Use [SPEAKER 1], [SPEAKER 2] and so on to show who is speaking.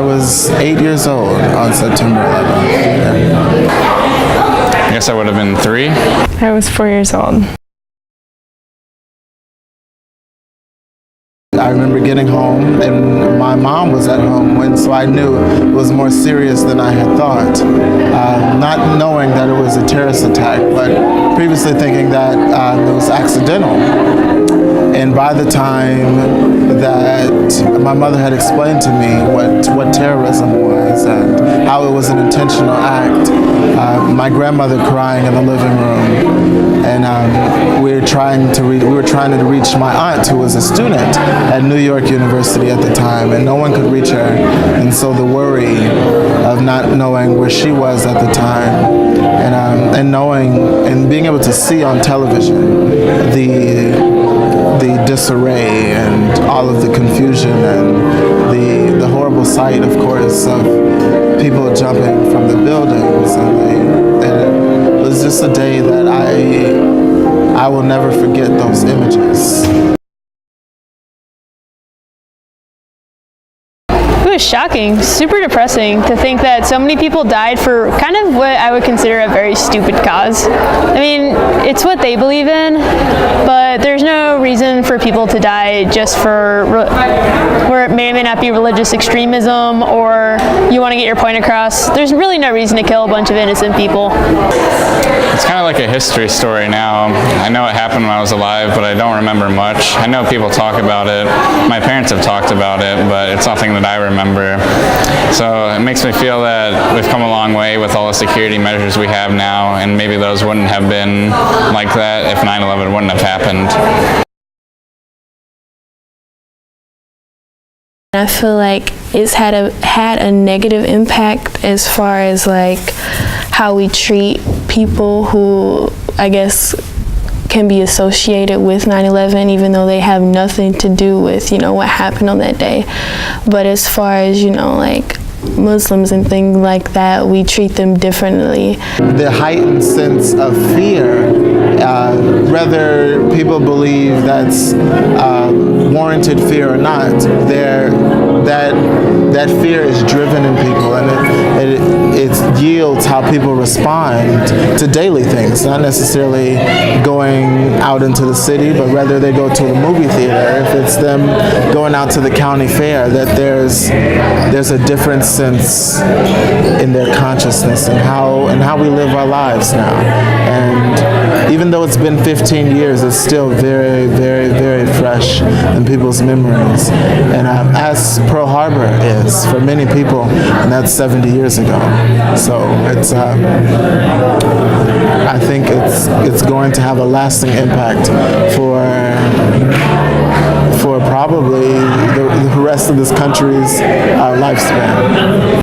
[SPEAKER 1] was 8 years old on September 11th.
[SPEAKER 2] I guess I would have been 3.
[SPEAKER 3] I was 4 years old.
[SPEAKER 1] I remember getting home, and my mom was at home, so I knew it was more serious than I had thought. Not knowing that it was a terrorist attack, but previously thinking that it was accidental. And by the time that my mother had explained to me what terrorism was and how it was an intentional act, my grandmother crying in the living room, and we were trying to reach my aunt, who was a student at New York University at the time, and no one could reach her. And so the worry of not knowing where she was at the time, and knowing and being able to see on television the disarray and all of the confusion and the horrible sight, of course, of people jumping from the buildings, and it was just a day that I will never forget those images.
[SPEAKER 4] It was shocking, super depressing to think that so many people died for kind of what I would consider a very stupid cause. I mean, it's what they believe in, but there's no reason for people to die just for where it may or may not be religious extremism, or you want to get your point across. There's really no reason to kill a bunch of innocent people.
[SPEAKER 2] It's kind of like a history story now. I know it happened when I was alive, but I don't remember much. I know people talk about it. My parents have talked about it, but it's nothing that I remember. So it makes me feel that we've come a long way with all the security measures we have now, and maybe those wouldn't have been like that if 9/11 wouldn't have happened.
[SPEAKER 3] I feel like it's had a negative impact as far as like how we treat people who, I guess, can be associated with 9/11, even though they have nothing to do with, what happened on that day. But as far as, like Muslims and things like that, we treat them differently.
[SPEAKER 1] The heightened sense of fear, whether people believe that's warranted fear or not, that fear is driven in people, and it yields how people respond to daily things, not necessarily going out into the city, but rather they go to the movie theater. If it's them going out to the county fair, that there's a different sense in their consciousness and how we live our lives now. And even though it's been 15 years, it's still very, very, very fresh in people's memories. And as Pearl Harbor is for many people, and that's 70 years ago. So it's, I think it's going to have a lasting impact for probably the rest of this country's lifespan.